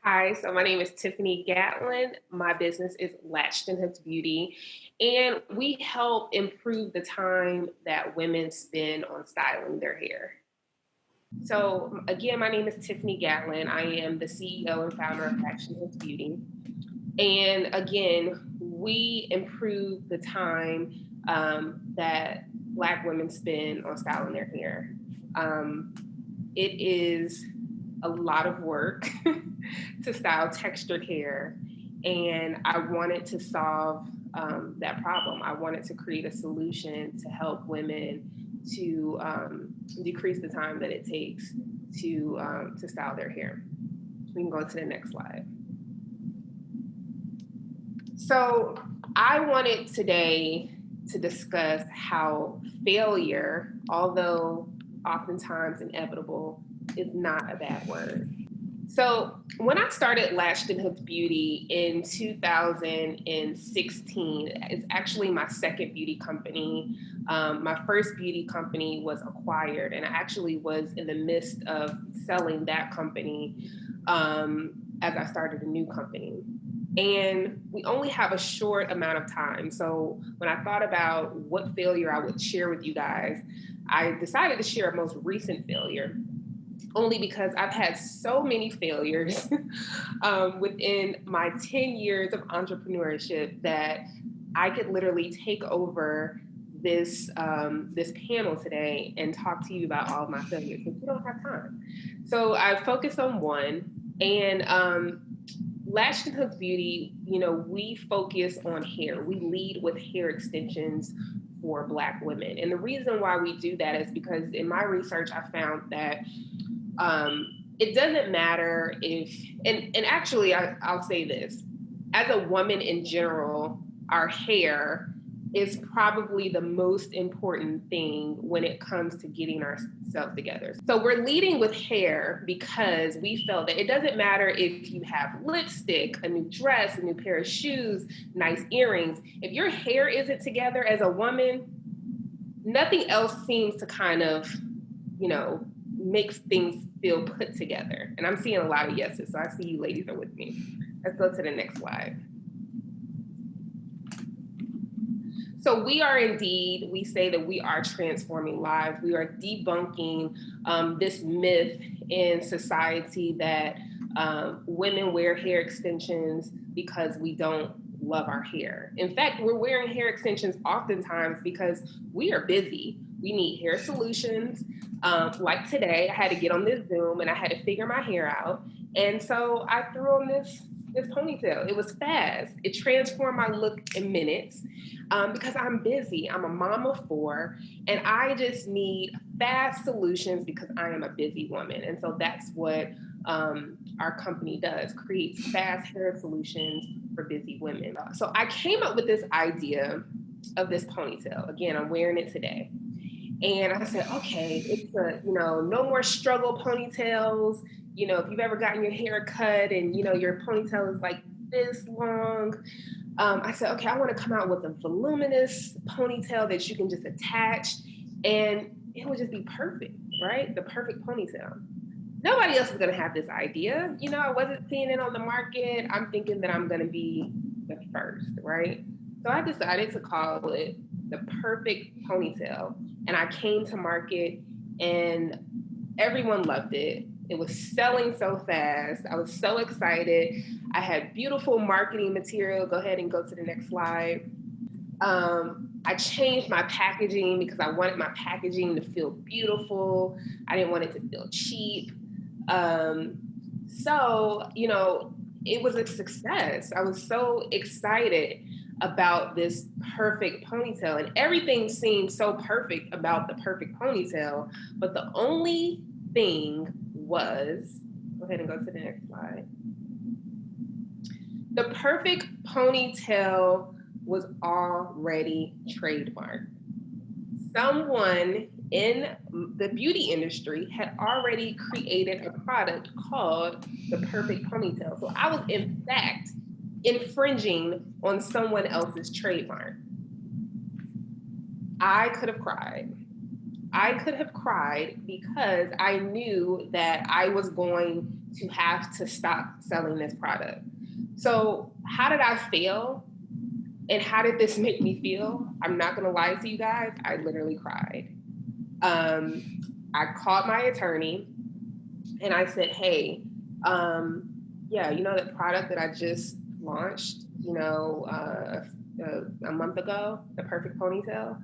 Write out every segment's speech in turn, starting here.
Hi, so my name is Tiffini Gatlin. My business is Latched Beauty, and we help improve the time that women spend on styling their hair. So, again, my name is Tiffini Gatlin. I am the CEO and founder of Latched Beauty. And again, we improve the time that Black women spend on styling their hair. Um, it is a lot of work to style textured hair, and I wanted to solve that problem. I wanted to create a solution to help women to decrease the time that it takes to style their hair. We can go to the next slide. So I wanted today to discuss how failure, although oftentimes inevitable, is not a bad word. So when I started Lashed and Hooked Beauty in 2016, it's actually my second beauty company. My first beauty company was acquired, and I actually was in the midst of selling that company as I started a new company. And we only have a short amount of time. So when I thought about what failure I would share with you guys, I decided to share a most recent failure only because I've had so many failures within my 10 years of entrepreneurship that I could literally take over this panel today and talk to you about all of my failures, but we don't have time. So I focused on one, and Lashed and Hooked Beauty, we focus on hair. We lead with hair extensions for Black women. And the reason why we do that is because in my research, I found that it doesn't matter if, and actually, I'll say this, as a woman in general, our hair is probably the most important thing when it comes to getting ourselves together. So we're leading with hair because we felt that it doesn't matter if you have lipstick, a new dress, a new pair of shoes, nice earrings. If your hair isn't together as a woman, nothing else seems to kind of, makes things feel put together. And I'm seeing a lot of yeses, so I see you ladies are with me. Let's go to the next slide. So we say that we are transforming lives. We are debunking this myth in society that women wear hair extensions because we don't love our hair. In fact, we're wearing hair extensions oftentimes because we are busy. We need hair solutions. Like today, I had to get on this Zoom and I had to figure my hair out. And so I threw on this ponytail. It was fast. It transformed my look in minutes because I'm busy. I'm a mom of 4, and I just need fast solutions because I am a busy woman. And so that's what our company does, creates fast hair solutions for busy women. So I came up with this idea of this ponytail. Again, I'm wearing it today. And I said, okay, it's no more struggle ponytails. If you've ever gotten your hair cut and, your ponytail is like this long, I said, okay, I want to come out with a voluminous ponytail that you can just attach and it would just be perfect, right? The perfect ponytail. Nobody else is going to have this idea. I wasn't seeing it on the market. I'm thinking that I'm going to be the first, right? So I decided to call it the perfect ponytail. And I came to market and everyone loved it. It was selling so fast. I was so excited. I had beautiful marketing material. Go ahead and go to the next slide. I changed my packaging because I wanted my packaging to feel beautiful. I didn't want it to feel cheap. So, it was a success. I was so excited about this perfect ponytail, and everything seemed so perfect about the perfect ponytail. But the only thing was, go ahead and go to the next slide. The perfect ponytail was already trademarked. Someone in the beauty industry had already created a product called the perfect ponytail. So I was, in fact, infringing on someone else's trademark. I could have cried. I could have cried because I knew that I was going to have to stop selling this product. So how did I fail? And how did this make me feel? I'm not gonna lie to you guys, I literally cried. I called my attorney and I said, hey, yeah, you know, that product that I just launched, you know, a month ago, the perfect ponytail.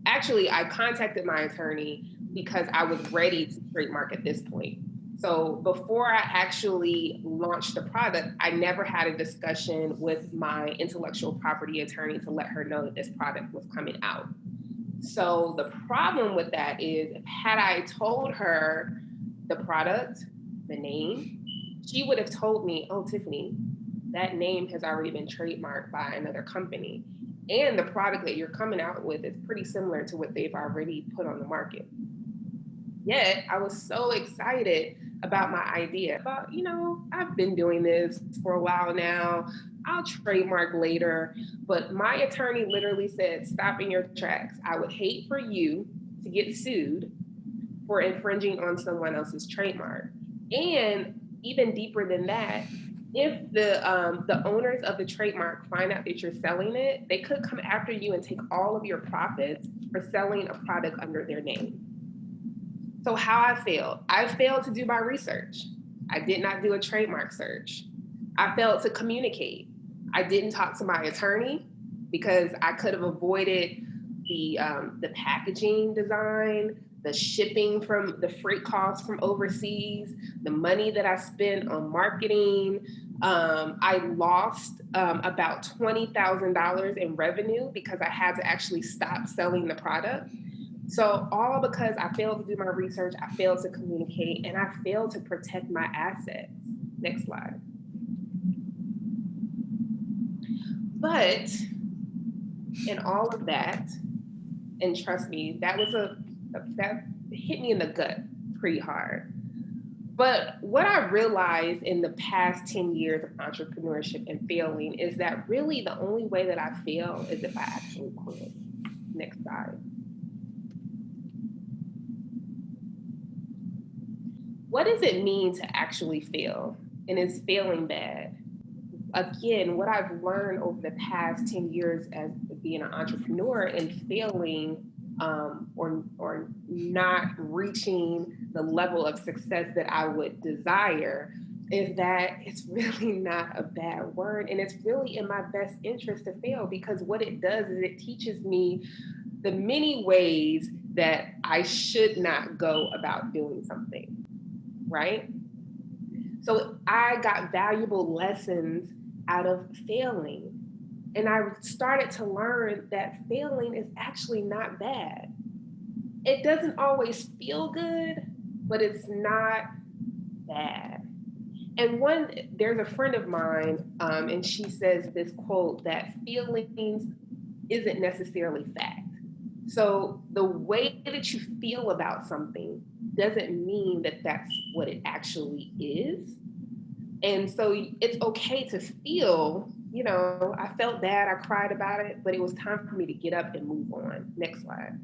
Actually, I contacted my attorney because I was ready to trademark at this point. So before I actually launched the product, I never had a discussion with my intellectual property attorney to let her know that this product was coming out. So the problem with that is, had I told her the product, the name, she would have told me, oh, Tiffini, that name has already been trademarked by another company. And the product that you're coming out with is pretty similar to what they've already put on the market. Yet I was so excited about my idea. But, you know, I've been doing this for a while now. I'll trademark later. But my attorney literally said, stop in your tracks. I would hate for you to get sued for infringing on someone else's trademark. And even deeper than that, if the owners of the trademark find out that you're selling it, they could come after you and take all of your profits for selling a product under their name. So how I failed to do my research. I did not do a trademark search. I failed to communicate. I didn't talk to my attorney because I could have avoided the packaging design, the shipping from the freight costs from overseas, the money that I spent on marketing. I lost about $20,000 in revenue because I had to actually stop selling the product. So all because I failed to do my research, I failed to communicate, and I failed to protect my assets. Next slide. But in all of that, and trust me, that hit me in the gut pretty hard. But what I realized in the past 10 years of entrepreneurship and failing is that really the only way that I fail is if I actually quit. Next slide. What does it mean to actually fail? And is failing bad? Again, what I've learned over the past 10 years as being an entrepreneur and failing or not reaching the level of success that I would desire is that it's really not a bad word. And it's really in my best interest to fail, because what it does is it teaches me the many ways that I should not go about doing something, right? So I got valuable lessons out of failing. And I started to learn that failing is actually not bad. It doesn't always feel good, but it's not bad. And there's a friend of mine, and she says this quote that feelings isn't necessarily fact. So the way that you feel about something doesn't mean that that's what it actually is. And so it's okay to feel, you know, I felt bad, I cried about it, but it was time for me to get up and move on. Next slide.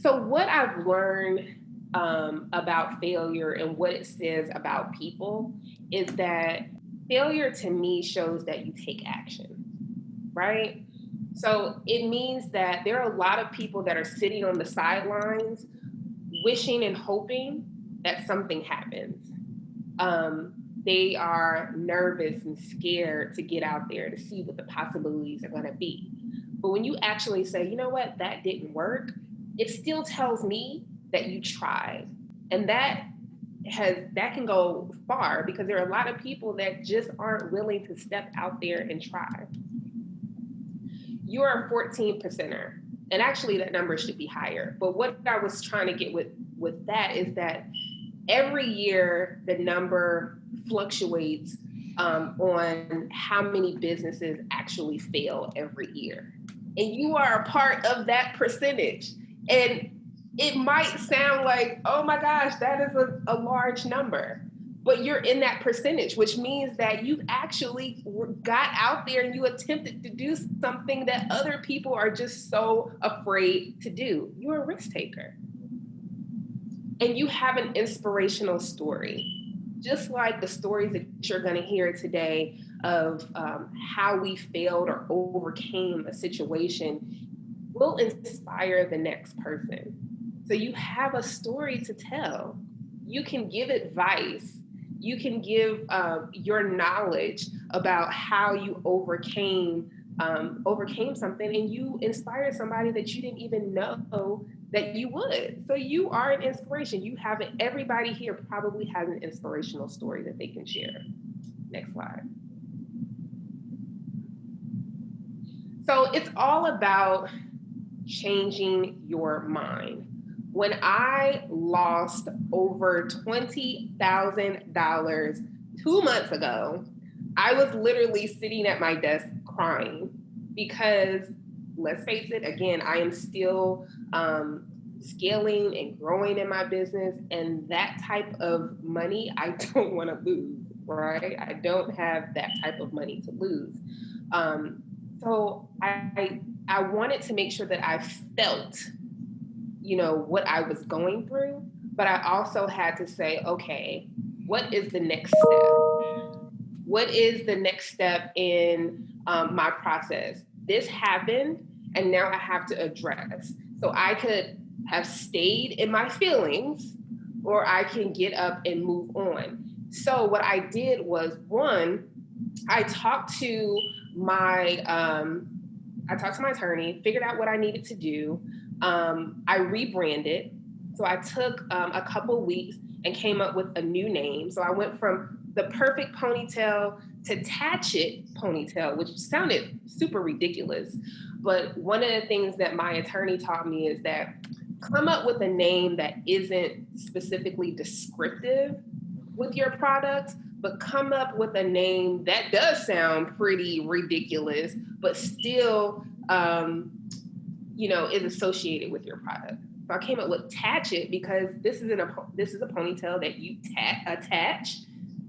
So what I've learned about failure and what it says about people is that failure to me shows that you take action, right? So it means that there are a lot of people that are sitting on the sidelines wishing and hoping that something happens. They are nervous and scared to get out there to see what the possibilities are going to be. But when you actually say, you know what, that didn't work, it still tells me that you tried. And that can go far, because there are a lot of people that just aren't willing to step out there and try. You are a 14%er. And actually that number should be higher. But what I was trying to get with that is that every year the number fluctuates on how many businesses actually fail every year. And you are a part of that percentage. And it might sound like, oh my gosh, that is a large number. but you're in that percentage, which means that you actually got out there and you attempted to do something that other people are just so afraid to do. You're a risk taker. And you have an inspirational story. Just like the stories that you're going to hear today of how we failed or overcame a situation will inspire the next person. So you have a story to tell. You can give advice. You can give your knowledge about how you overcame something, and you inspire somebody that you didn't even know that you would. So you are an inspiration. You have it. Everybody here probably has an inspirational story that they can share. Next slide. So it's all about changing your mind. When I lost over $20,000 2 months ago, I was literally sitting at my desk crying because, let's face it, again, I am still scaling and growing in my business, and that type of money I don't want to lose, right? I don't have that type of money to lose. So I wanted to make sure that I felt, what I was going through, but I also had to say, okay, what is the next step? What is the next step in my process? This happened, and now I have to address. So I could have stayed in my feelings, or I can get up and move on. So what I did was, one, I talked to my attorney, figured out what I needed to do. I rebranded. So I took a couple weeks and came up with a new name. So I went from the perfect ponytail to Latched ponytail, which sounded super ridiculous. But one of the things that my attorney taught me is that come up with a name that isn't specifically descriptive with your product, but come up with a name that does sound pretty ridiculous, but still, is associated with your product. So I came up with Latched because this is a ponytail that you attach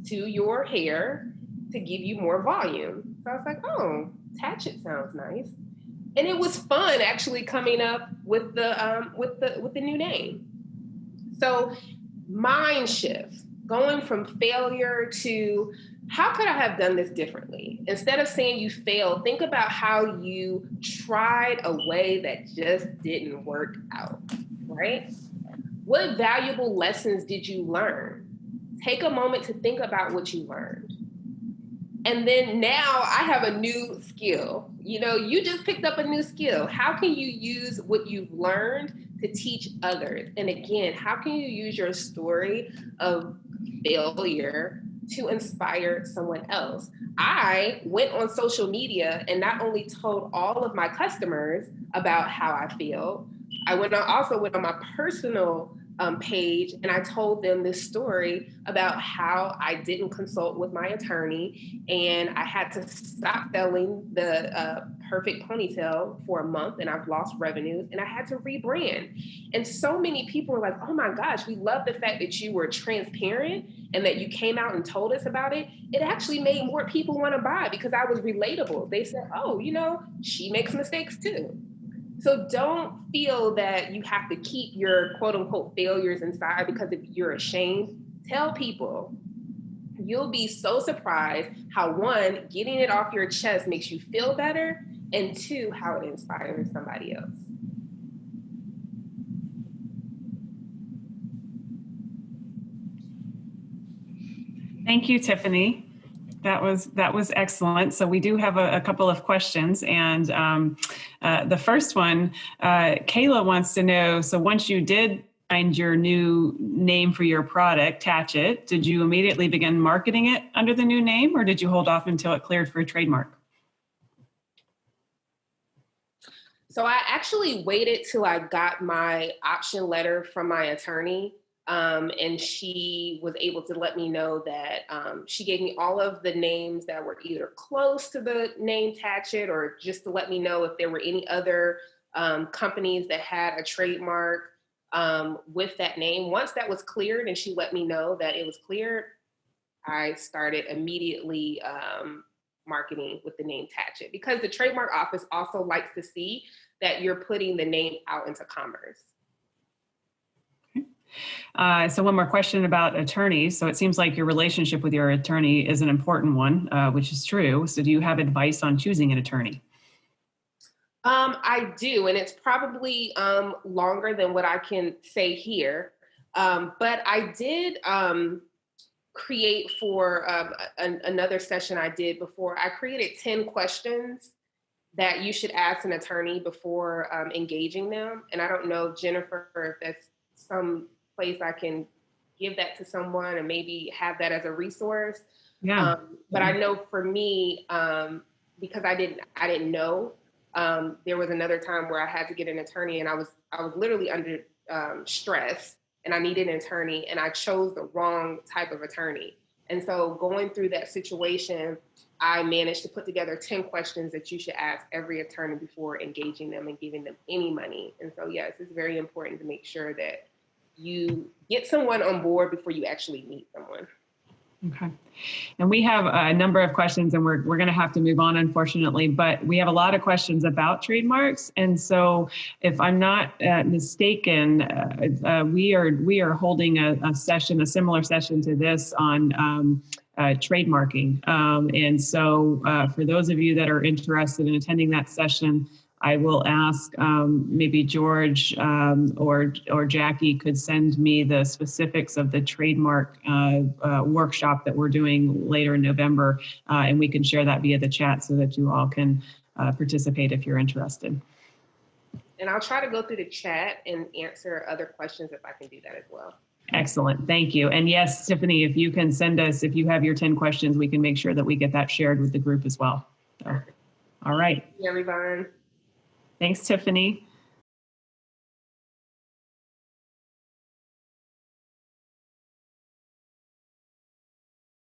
to your hair to give you more volume. So I was like, oh, Latched sounds nice. And it was fun actually coming up with the new name. So mind shift, going from failure to how could I have done this differently? Instead of saying you failed, think about how you tried a way that just didn't work out, right? What valuable lessons did you learn? Take a moment to think about what you learned. And then now I have a new skill. You just picked up a new skill. How can you use what you've learned to teach others? And again, how can you use your story of failure to inspire someone else? I went on social media and not only told all of my customers about how I feel, I also went on my personal page and I told them this story about how I didn't consult with my attorney and I had to stop selling the perfect ponytail for a month and I've lost revenues and I had to rebrand. And so many people were like, oh my gosh, we love the fact that you were transparent and that you came out and told us about it. It actually made more people want to buy because I was relatable. They said, oh, she makes mistakes too. So don't feel that you have to keep your quote unquote failures inside because if you're ashamed. Tell people. You'll be so surprised how, one, getting it off your chest makes you feel better, and two, how it inspires somebody else. Thank you, Tiffini. That was excellent. So we do have a couple of questions, and the first one, Kayla wants to know, so once you did find your new name for your product, Latched, did you immediately begin marketing it under the new name, or did you hold off until it cleared for a trademark? So I actually waited till I got my option letter from my attorney. And she was able to let me know that she gave me all of the names that were either close to the name Latched or just to let me know if there were any other companies that had a trademark with that name. Once that was cleared and she let me know that it was cleared, I started immediately marketing with the name Latched, because the trademark office also likes to see that you're putting the name out into commerce. So one more question about attorneys. So it seems like your relationship with your attorney is an important one, which is true. So do you have advice on choosing an attorney? I do, and it's probably longer than what I can say here. But I did create for another session I did before. I created 10 questions that you should ask an attorney before engaging them. And I don't know, Jennifer, if that's some place I can give that to someone and maybe have that as a resource. Yeah. But I know for me, because I didn't know, there was another time where I had to get an attorney, and I was literally under stress, and I needed an attorney, and I chose the wrong type of attorney. And so going through that situation, I managed to put together 10 questions that you should ask every attorney before engaging them and giving them any money. And so, yes, it's very important to make sure that you get someone on board before you actually meet someone. Okay. And we have a number of questions, and we're going to have to move on, unfortunately, but we have a lot of questions about trademarks. And so if I'm not mistaken, we are holding a session, a similar session to this on trademarking. And so for those of you that are interested in attending that session, I will ask maybe George or Jackie could send me the specifics of the trademark workshop that we're doing later in November, and we can share that via the chat so that you all can participate if you're interested. And I'll try to go through the chat and answer other questions if I can do that as well. Excellent. Thank you. And yes, Tiffini, if you can send us, if you have your 10 questions, we can make sure that we get that shared with the group as well. So, all right. Thank you, everyone. Thanks, Tiffini.